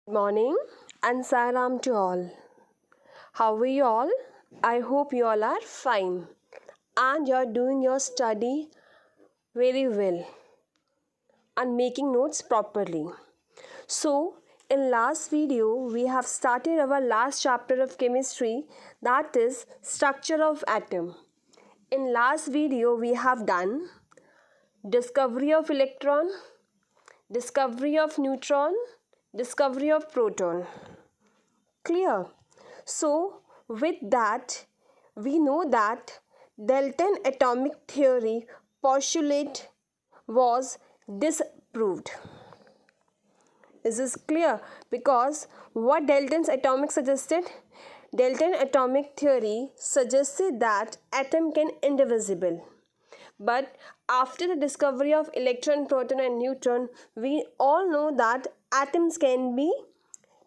Good morning and salam to all. How are you all? I hope you all are fine and you're doing your study very well and making notes properly. So, in last video we have started our last chapter of chemistry, that is structure of atom. In last video we have done discovery of electron, discovery of neutron, discovery of proton. Clear? So, with that, we know that Dalton atomic theory postulate was disproved. Is this clear? Because what Dalton's atomic suggested? Dalton atomic theory suggested that atom can indivisible. But after the discovery of electron, proton and neutron, we all know that atoms can be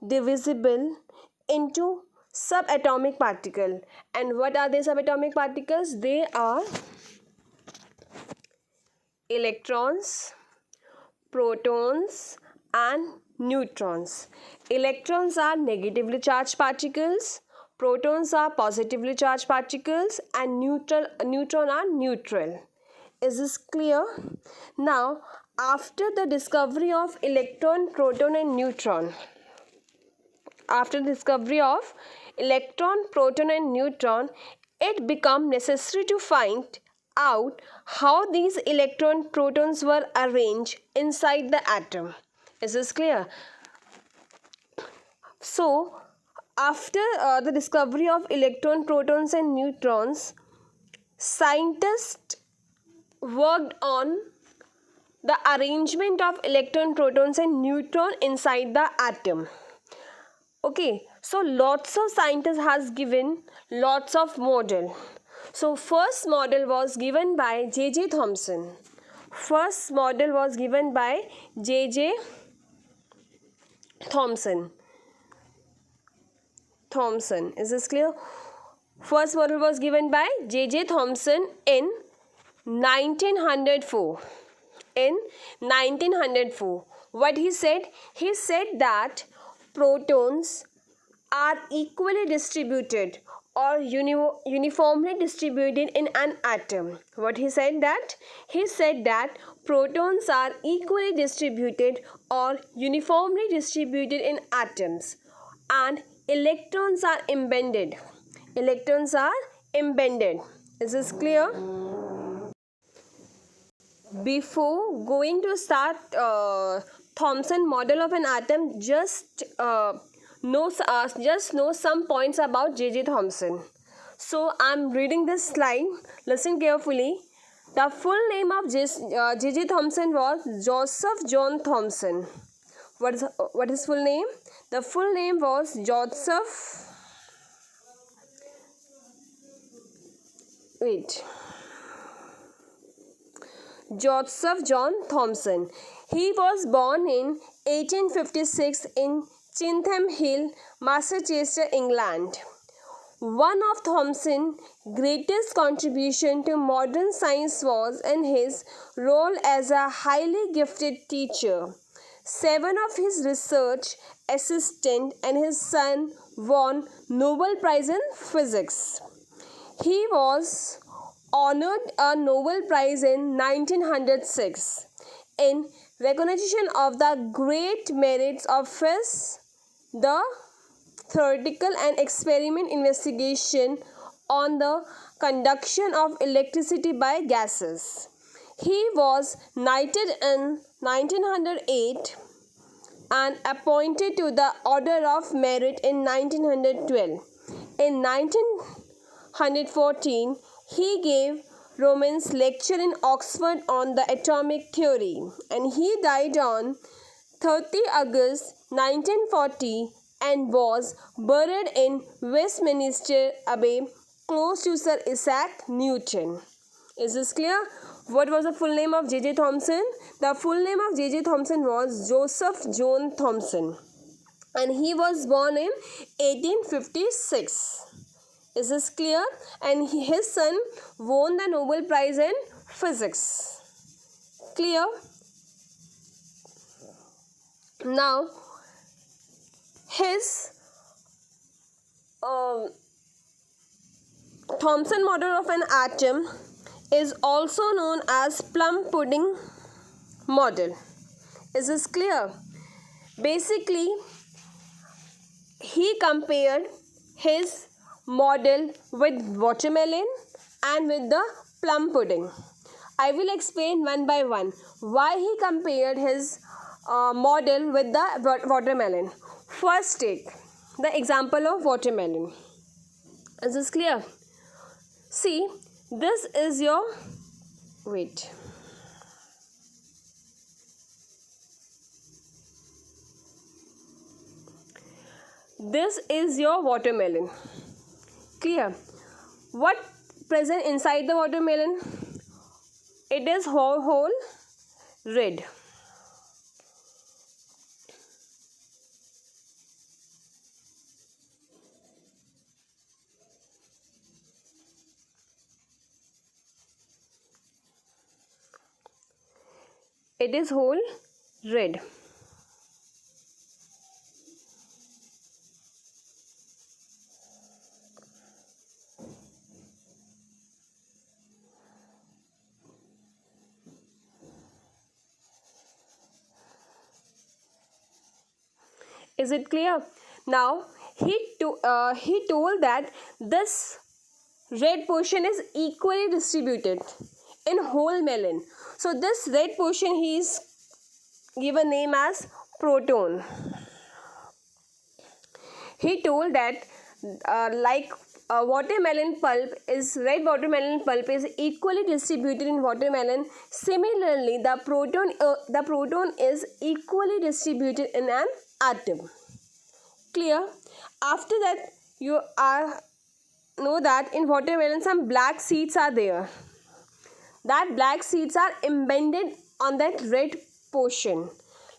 divisible into subatomic particle. And what are they subatomic particles? They are electrons, protons and neutrons. Electrons are negatively charged particles, protons are positively charged particles and neutron are neutral. Is this clear? Now, after the discovery of electron, proton and neutron, after the discovery of electron, proton and neutron, it became necessary to find out how these electron protons were arranged inside the atom. Is this clear? So, after the discovery of electron, protons and neutrons, scientists worked on the arrangement of electron, protons and neutron inside the atom. Okay, so lots of scientists has given lots of model. So first model was given by J.J. Thomson. First model was given by J.J. Thomson. Is this clear? First model was given by J.J. Thomson in 1904. In 1904. What he said? He said that protons are equally distributed or uniformly distributed in an atom. What he said that? He said that protons are equally distributed or uniformly distributed in atoms and electrons are embedded. Electrons are embedded. Is this clear? Before going to start Thomson model of an atom, just know some points about J.J. Thomson. So I'm reading this slide. Listen carefully. The full name of J.J. Thomson was Joseph John Thomson. What is full name? The full name was Joseph John Thomson. He was born in 1856 in Chintham Hill, Massachusetts, England. One of Thomson's greatest contribution to modern science was in his role as a highly gifted teacher. 7 of his research assistants and his son won Nobel Prize in Physics. He was honored a Nobel Prize in 1906 in recognition of the great merits of his the theoretical and experiment investigation on the conduction of electricity by gases. He was knighted in 1908 and appointed to the Order of Merit in 1912. In 1914, he gave Roman's lecture in Oxford on the atomic theory and he died on 30 August 1940 and was buried in Westminster Abbey close to Sir Isaac Newton. Is this clear? What was the full name of J.J. Thomson? The full name of J.J. Thomson was Joseph John Thomson and he was born in 1856. Is this clear? And his son won the Nobel Prize in Physics. Clear? Now, his Thomson model of an atom is also known as plum pudding model. Is this clear? Basically, he compared his model with watermelon and with the plum pudding. I will explain one by one why he compared his model with the watermelon. First, take the example of watermelon. Is this clear? See, this is your wait. This is your watermelon. Clear? What present inside the watermelon? It is whole red. It is whole red. Is it clear? Now he told that this red portion is equally distributed in whole melon. So this red portion he is given name as proton. He told that watermelon pulp is red watermelon pulp is equally distributed in watermelon. Similarly, the proton is equally distributed in an atom. Clear? After that, you know that in watermelon some black seeds are there. That black seeds are embedded on that red portion.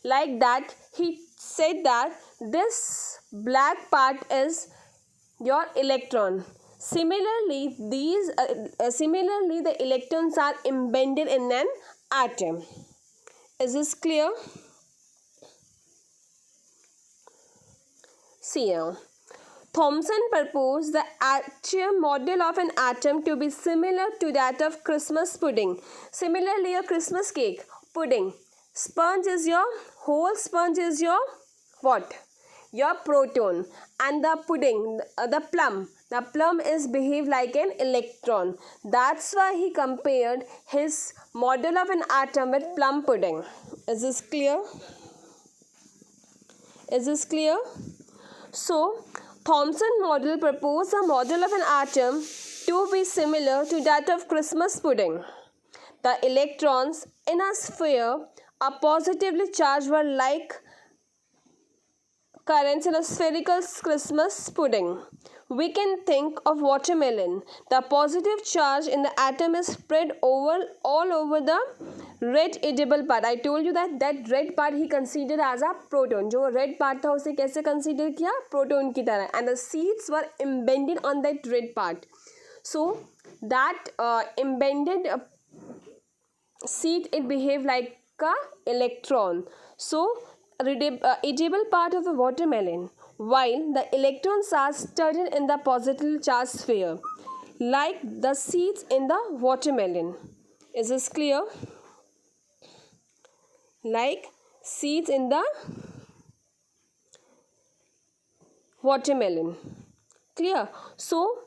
Like that, he said that this black part is your electron. Similarly, the electrons are embedded in an atom. Is this clear? See now. Thomson proposed the atom model of an atom to be similar to that of Christmas pudding. Similarly, a Christmas cake, pudding. Sponge is your, whole sponge is your what? Your proton. And the pudding, the plum is behave like an electron. That's why he compared his model of an atom with plum pudding. Is this clear? Is this clear? So, Thomson model proposed a model of an atom to be similar to that of Christmas pudding. The electrons in a sphere are positively charged were like currents in a spherical Christmas pudding. We can think of watermelon. The positive charge in the atom is spread all over the red edible part. I told you that red part he considered as a proton. जो red part था उसे कैसे consider किया? Proton की तरह. And the seeds were embedded on that red part. So that embedded seed it behaved like a electron. So edible part of the watermelon, while the electrons are studied in the positively charged sphere, like the seeds in the watermelon. Is this clear? Like seeds in the watermelon. Clear? So,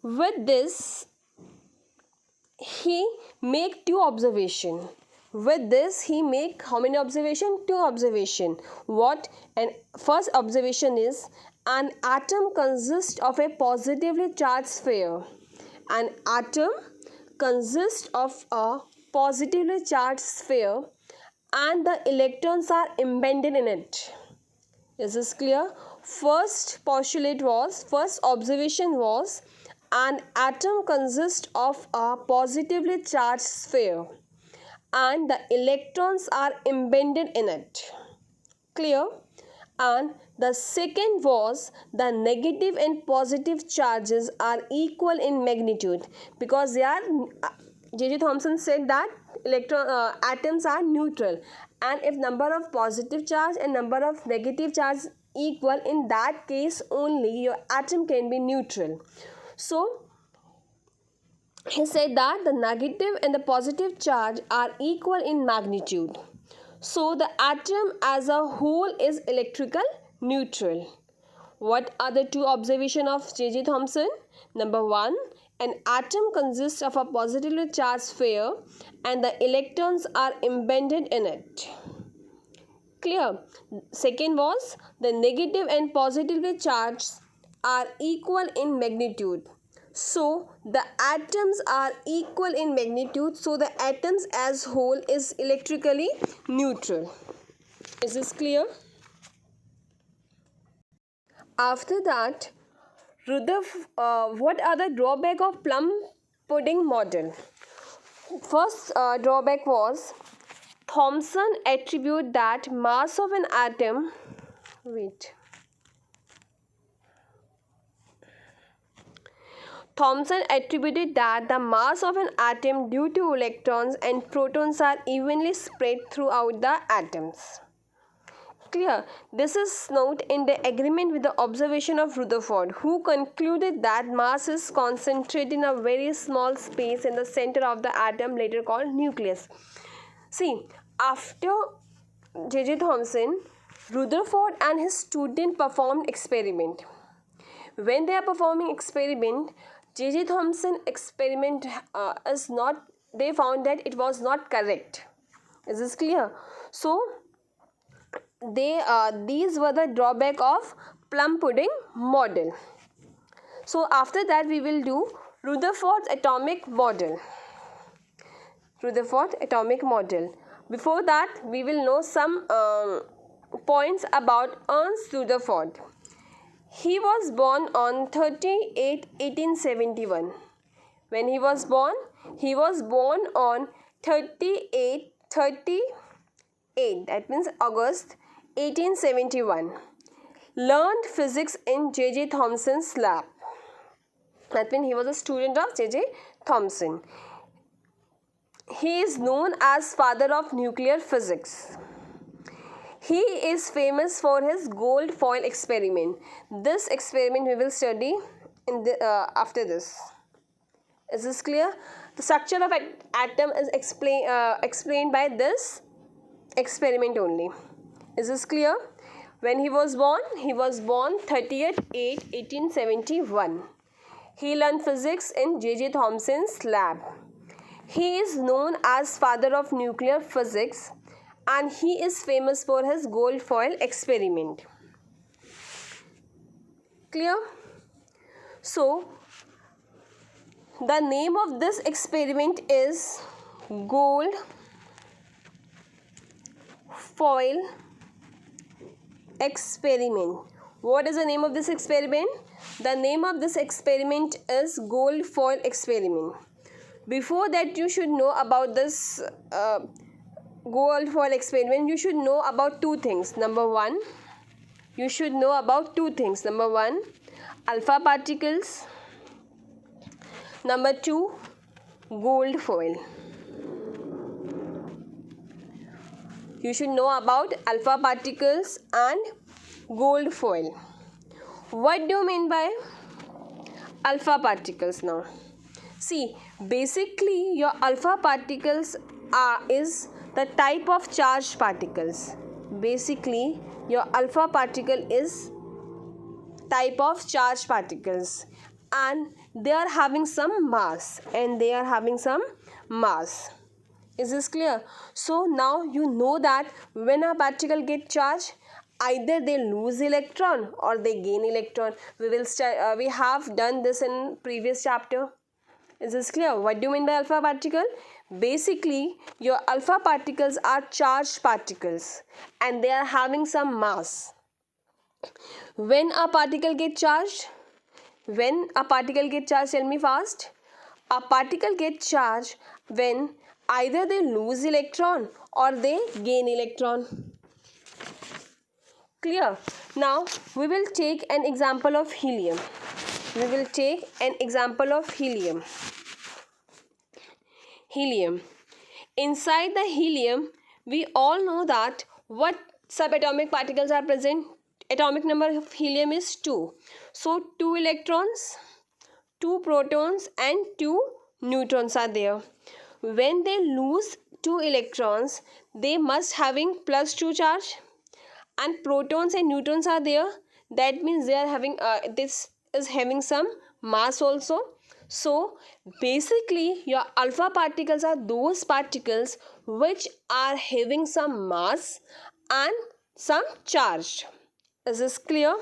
with this, he make two observations. With this, he make how many observation? Two observation. What? And first observation is an atom consists of a positively charged sphere. An atom consists of a positively charged sphere and the electrons are embedded in it. Is this clear? First observation was an atom consists of a positively charged sphere and the electrons are embedded in it. Clear? And the second was the negative and positive charges are equal in magnitude because they are J.J. Thomson said that atoms are neutral, and if number of positive charge and number of negative charge equal, in that case only your atom can be neutral. So he said that the negative and the positive charge are equal in magnitude. So the atom as a whole is electrical neutral. What are the two observations of J.J. Thomson? Number one, an atom consists of a positively charged sphere and the electrons are embedded in it. Clear? Second was, the negative and positively charged are equal in magnitude. So the atoms are equal in magnitude, so the atoms as whole is electrically neutral. Is this clear? After that, what are the drawback of plum pudding model? First drawback was Thomson attribute that mass of an atom Thomson attributed that the mass of an atom due to electrons and protons are evenly spread throughout the atoms. Clear? This is noted in the agreement with the observation of Rutherford, who concluded that mass is concentrated in a very small space in the center of the atom, later called nucleus. See, after J.J. Thomson, Rutherford and his student performed experiment. When they are performing experiment, J.J. Thomson experiment they found that it was not correct. Is this clear? So these were the drawback of plum pudding model. So after that we will do Rutherford's atomic model. Rutherford atomic model. Before that we will know some points about Ernst Rutherford. He was born on 1871. When he was born on 38, that means August 1871. Learned physics in J.J. Thomson's lab. That means he was a student of J.J. Thomson. He is known as father of nuclear physics. He is famous for his gold foil experiment. This experiment we will study after this. Is this clear? The structure of an atom is explained by this experiment only. Is this clear? When he was born 30th 1871. He learned physics in J.J. Thomson's lab. He is known as father of nuclear physics, and he is famous for his gold foil experiment. Clear? So the name of this experiment is gold foil experiment. What is the name of this experiment? The name of this experiment is gold foil experiment. Before that, you should know about this gold foil experiment. You should know about two things. Number one, you should know about two things. Number one, alpha particles. Number two, gold foil. You should know about alpha particles and gold foil. What do you mean by alpha particles now? See, basically your alpha particles is the type of charged particles. Basically your alpha particle is type of charged particles, and they are having some mass, Is this clear? So now you know that when a particle gets charged, either they lose electron or they gain electron. We have done this in previous chapter. Is this clear? What do you mean by alpha particle? Basically, your alpha particles are charged particles and they are having some mass. When a particle gets charged, tell me fast. A particle gets charged when either they lose electron or they gain electron. Clear? Now, we will take an example of helium. Helium. Inside the helium, we all know that what subatomic particles are present? atomic number of helium is 2. So 2 electrons, 2 protons and 2 neutrons are there. When they lose 2 electrons, they must having plus 2 charge, and protons and neutrons are there. That means they are having this is having some mass also. So basically your alpha particles are those particles which are having some mass and some charge. Is this clear?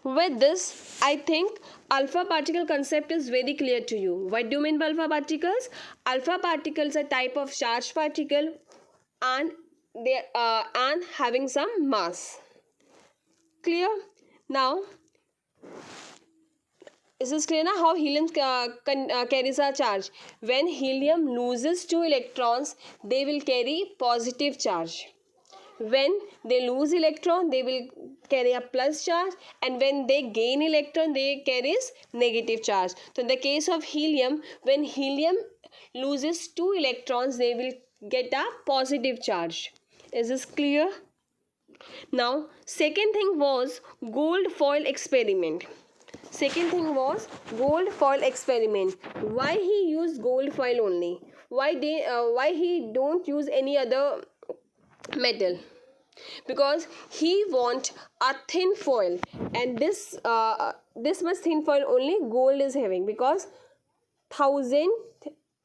With this, I think alpha particle concept is very clear to you. What do you mean by alpha particles? Alpha particles are type of charged particle and they and having some mass. Clear? Now, is this clear now? How helium carries a charge? When helium loses 2 electrons, they will carry positive charge. When they lose electron, they will carry a plus charge, and when they gain electron, they carries negative charge. So in the case of helium, when helium loses 2 electrons, they will get a positive charge. Is this clear? Now, second thing was gold foil experiment. Second thing was gold foil experiment. Why he used gold foil only? Why he don't use any other metal? Because he want a thin foil, and this much thin foil only gold is having, because 1000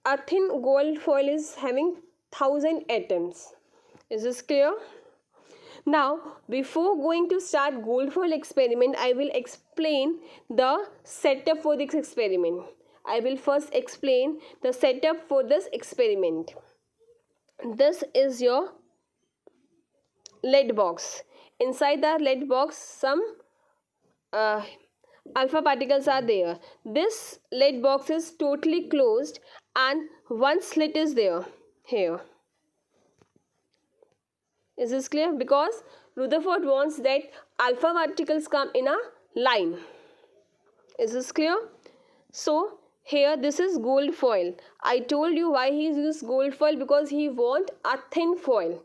a thin gold foil is having 1000 atoms. Is this clear? Now, before going to start gold foil experiment, I will explain the setup for this experiment. I will first explain the setup for this experiment. This is your lead box. Inside the lead box, some alpha particles are there. This lead box is totally closed and one slit is there here. Is this clear? Because Rutherford wants that alpha particles come in a line. Is this clear? So here this is gold foil. I told you why he used gold foil, because he want a thin foil,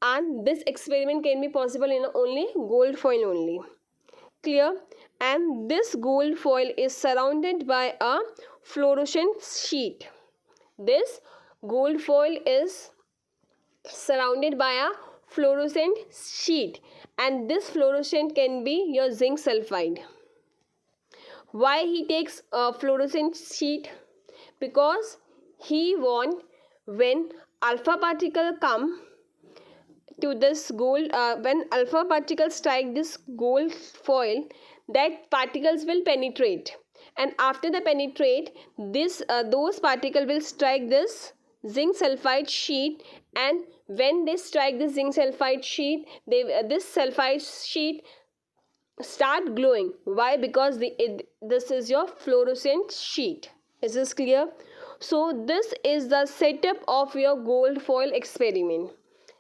and this experiment can be possible in only gold foil only. Clear? And this gold foil is surrounded by a fluorescent sheet. This gold foil is surrounded by a fluorescent sheet, and this fluorescent can be your zinc sulfide. Why he takes a fluorescent sheet? Because he want when alpha particle come to this gold, when alpha particles strike this gold foil, that particles will penetrate, and after the penetrate, this those particles will strike this zinc sulfide sheet, and when they strike this zinc sulfide sheet, this sulfide sheet start glowing. Why? Because this is your fluorescent sheet. Is this clear? So this is the setup of your gold foil experiment.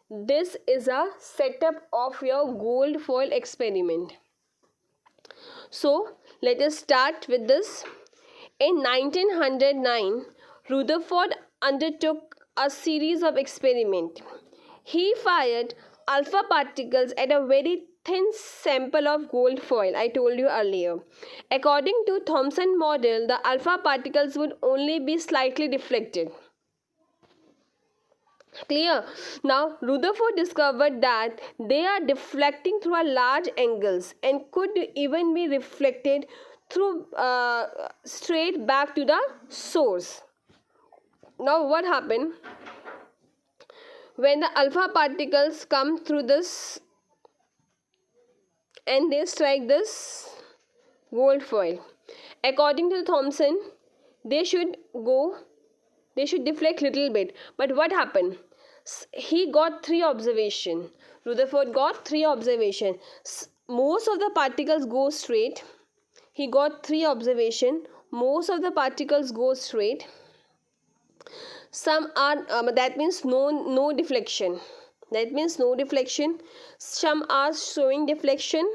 This is a setup of your gold foil experiment. So let us start with this. In 1909, Rutherford undertook a series of experiments. He fired alpha particles at a very thin sample of gold foil, I told you earlier. According to Thomson model, the alpha particles would only be slightly deflected. Clear? Now, Rutherford discovered that they are deflecting through a large angles and could even be reflected through straight back to the source. Now, what happened? When the alpha particles come through this and they strike this gold foil, according to Thomson, they should deflect little bit. But what happened? He got 3 observation. Rutherford got 3 observation. Most of the particles go straight. He got 3 observation. Most of the particles go straight. Some are that means no deflection. That means no deflection. Some are showing deflection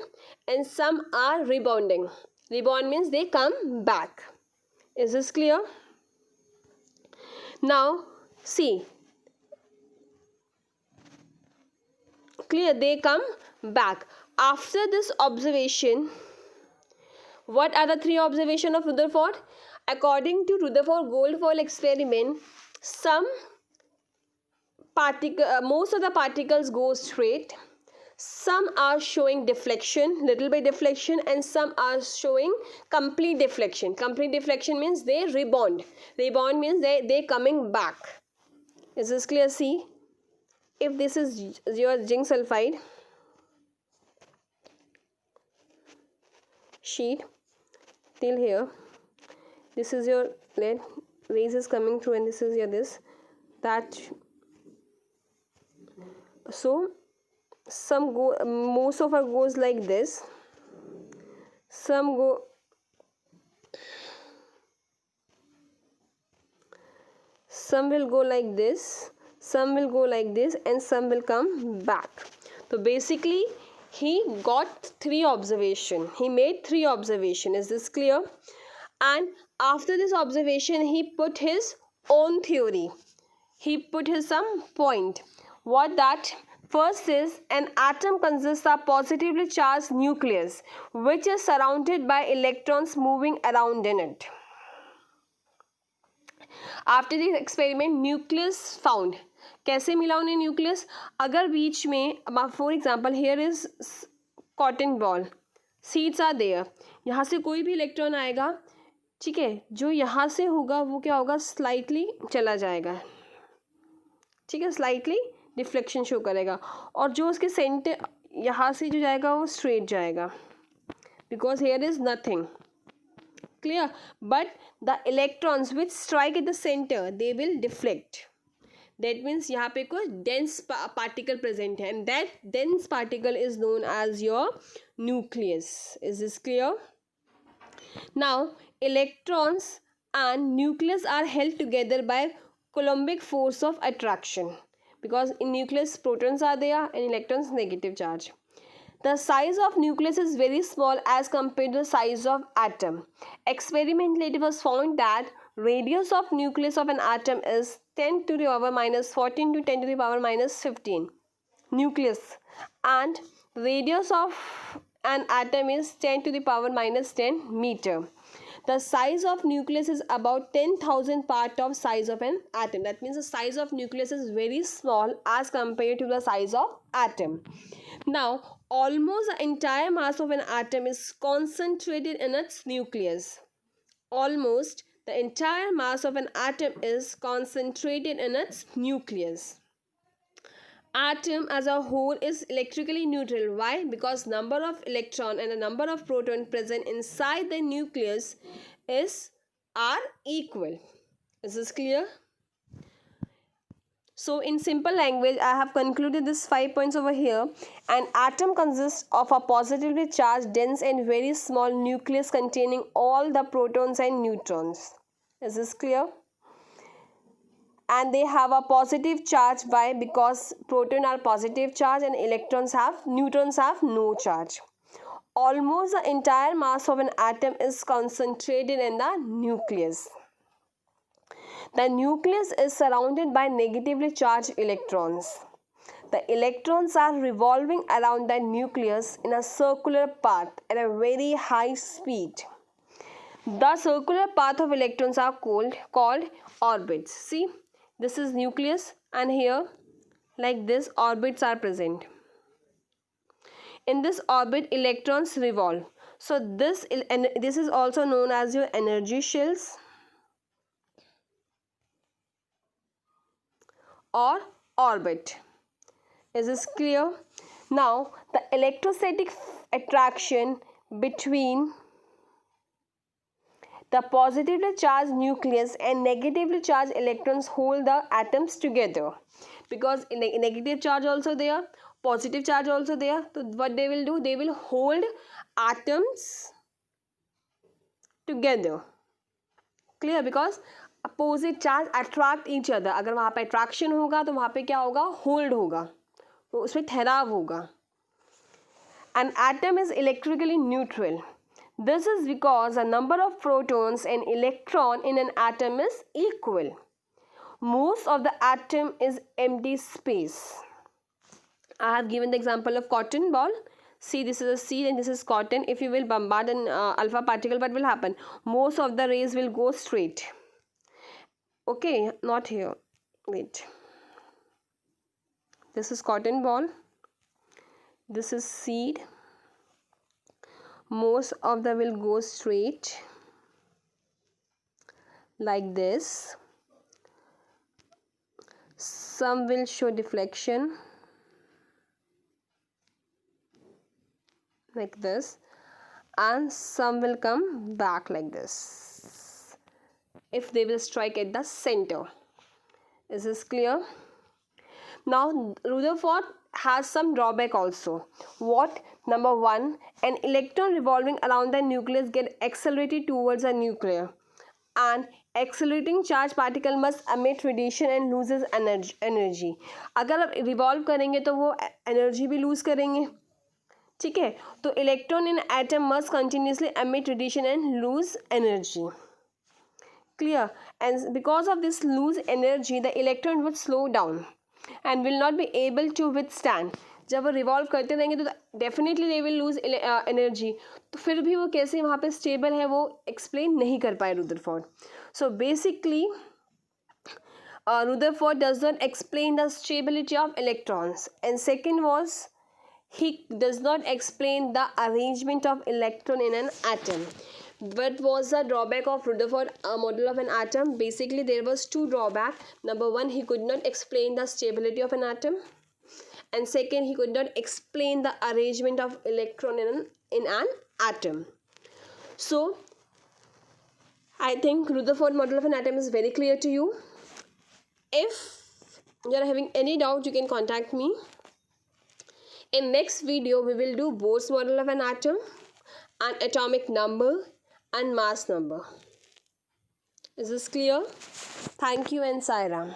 and some are rebounding. Rebound means they come back. Is this clear? Now see, Clear? They come back. After this observation, what are the three observations of Rutherford? According to Rutherford Goldfall experiment, most of the particles go straight, some are showing deflection, little bit deflection, and some are showing complete deflection. Complete deflection means they rebound. Rebound means they coming back. Is this clear? See, if this is your zinc sulfide sheet till here, this is your lead, rays is coming through, and this is your this, that. So some go, most of it goes like this, some will go like this, some will go like this, and some will come back. So basically he got three observation, he made three observation. Is this clear? And after this observation he put his own theory, he put his some point. What that? First is, an atom consists of positively charged nucleus which is surrounded by electrons moving around in it. After this experiment, nucleus found. कैसे मिला उन्हें nucleus? अगर बीच में, for example here is cotton ball, seeds are there, यहाँ से कोई भी इलेक्ट्रॉन आएगा, ठीक है, जो यहाँ से होगा वो क्या होगा, स्लाइटली चला जाएगा, ठीक है, स्लाइटली डिफ्लेक्शन शो करेगा, और जो उसके सेंटर यहाँ से जो जाएगा वो स्ट्रेट जाएगा, because here is nothing. Clear? But the electrons which strike at the centre they will deflect. That means यहाँ पे कोई डेंस पार्टिकल प्रेजेंट है, and that dense particle is known as your nucleus. Is this clear? Now electrons and nucleus are held together by Coulombic force of attraction, because in nucleus protons are there and electrons negative charge. The size of nucleus is very small as compared to the size of atom. Experimentally it was found that radius of nucleus of an atom is 10 to the power minus 14 to 10 to the power minus 15 nucleus, and radius of an atom is 10 to the power minus 10 meter. The size of nucleus is about 10,000 part of size of an atom. That means the size of nucleus is very small as compared to the size of atom. Now, almost the entire mass of an atom is concentrated in its nucleus. Almost the entire mass of an atom is concentrated in its nucleus. Atom as a whole is electrically neutral. Why? Because number of electron and the number of proton present inside the nucleus are equal. Is this clear? So in simple language, I have concluded this 5 points over here. An atom consists of a positively charged, dense and very small nucleus containing all the protons and neutrons. Is this clear? And they have a positive charge. Why? Because protons are positive charge and neutrons have no charge. Almost the entire mass of an atom is concentrated in the nucleus. The nucleus is surrounded by negatively charged electrons. The electrons are revolving around the nucleus in a circular path at a very high speed. The circular path of electrons are called orbits. See? This is nucleus, and here like this orbits are present. In this orbit electrons revolve. So this is also known as your energy shells or orbit. Is this clear? Now the electrostatic attraction between the positively charged nucleus and negatively charged electrons hold the atoms together, because negative charge also there, positive charge also there. So what they will do, they will hold atoms together. Clear? Because opposite charge attract each other. अगर वहाँ पे attraction होगा तो वहाँ पे क्या होगा, hold होगा, तो उसमें ठहराव होगा. An atom is electrically neutral. This is because the number of protons and electron in an atom is equal. Most of the atom is empty space. I have given the example of cotton ball. See, this is a seed and this is cotton. If you will bombard an alpha particle, what will happen? Most of the rays will go straight. Okay, not here. Wait. This is cotton ball. This is seed. Most of them will go straight like this. Some will show deflection like this, and some will come back like this if they will strike at the center. Is this clear? Now Rutherford has some drawback also. What? Number one, an electron revolving around the nucleus get accelerated towards a nucleus, and accelerating charge particle must emit radiation and loses energy. अगर आप revolve करेंगे तो वो energy भी loose करेंगे, ठीक है. तो electron in atom must continuously emit radiation and lose energy. Clear? And because of this lose energy, the electron would slow down and will not be able to withstand. जब वो revolve करते रहेंगे तो definitely they will lose energy. तो फिर भी वो कैसे वहाँ पे स्टेबल है वो एक्सप्लेन नहीं कर पाए Rutherford. So basically Rutherford does not explain the stability of electrons, and second was he does not explain the arrangement of electron in an atom. What was the drawback of Rutherford model of an atom? Basically there was two drawbacks. Number one, he could not explain the stability of an atom, and second, he could not explain the arrangement of electron in an atom. So I think Rutherford model of an atom is very clear to you. If you are having any doubt, you can contact me. In next video, we will do Bohr's model of an atom, and atomic number and mass number. Is this clear? Thank you and Sai Ram.